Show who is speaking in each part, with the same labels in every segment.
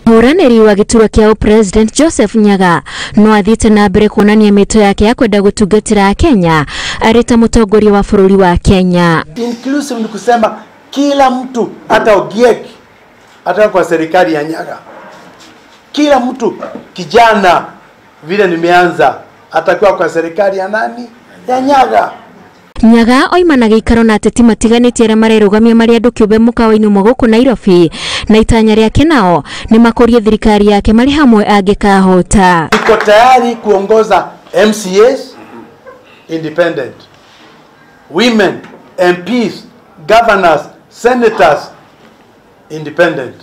Speaker 1: Muraneri wa gĩturwa kĩa President Joseph Nyaga no athiĩte na mbere kuonania mĩto yake ya kwenda gũtungatĩra Kenya arĩ ta mũtongoria wa bũrũri wa Kenya.
Speaker 2: Inclusive ni kusema kila mtu, hata Ogiek, hata kwa serikali ya Nyaga, kila mtu kijana vile nimeanza atakuwa kwa serikali ya nani? Ya Nyaga.
Speaker 1: Nyaga oimana gĩikaro na ateti matiganĩtie arĩa marerũgamia marĩ andũ kĩũmbe mũkawa-inĩ ũmwe gũkũ Nairobi, na itanya rĩake nao nĩ makũrie thirikari yake marĩ hamwe angĩkahota.
Speaker 2: Niko tayari kuongoza MCAs independent, women, MPs, governors, senators independent.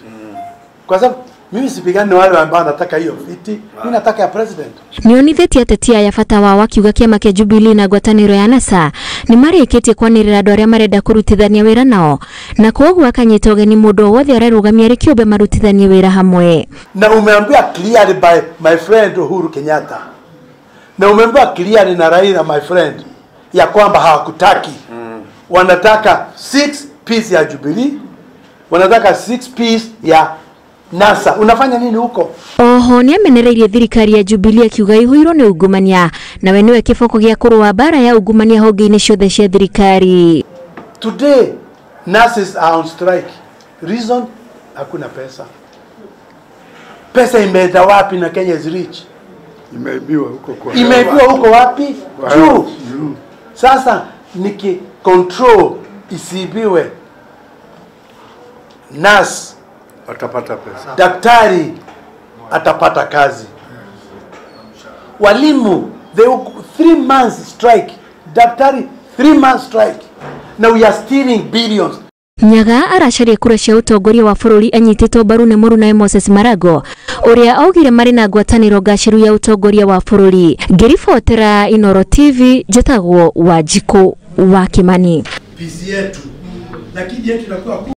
Speaker 2: Kwa sababu mimi sipigani wale ambao wanataka hiyo viti, mimi nataka ya president.
Speaker 1: Nĩonithĩtie ateti aya bata wao akiuga kĩama kĩa Jubilee na ngwatanĩro ya NASA nĩ marĩkĩtie kwanĩrĩra andũ arĩa marenda kũrutithania wĩra nao, na koguo akanyita ũgeni mũndũ wothe arerũgamia arĩ kĩũmbe marutithanie wĩra hamwe.
Speaker 2: Na umeambiwa clearly by my friend Uhuru Kenyatta, na umeambiwa clearly na Raila my friend, ya kwamba hawakutaki. Wanataka 6 piece ya Jubilee, wanataka 6 piece ya NASA. Unafanya nini huko?
Speaker 1: Oho nĩ amenereirie thirikari ya Jubilee akiuga ihũirwo nĩ ungumania, na we nĩwe kĩboko gĩa kũrũa mbara ya ungumania honge-inĩ ciothe cia thirikari.
Speaker 2: Today nurses are on strike. Reason? Hakuna pesa. Pesa imeenda wapi? Na Kenya is rich.
Speaker 3: Imeibiwa huko kwa.
Speaker 2: Imeibiwa huko wapi? Juu. Sasa niki control isibiwe. Nurse
Speaker 3: atapata pesa,
Speaker 2: daktari atapata kazi, walimu they 3 months strike, daktari 3 months strike. Now we are stealing billions.
Speaker 1: Nyaga aracaria kura cia ũtongoria wa bũrũri anyitĩtwo mbaru nĩ mũrũnawe Moses Marago ũrĩa augire marĩ na ngwatanĩro ngacĩru ya ũtongoria wa bũrũri. Ngĩribotera Inooro TV, njĩtagwo Wanjikũ wa Kimani.
Speaker 2: Pisi yetu lakini yetu inakuwa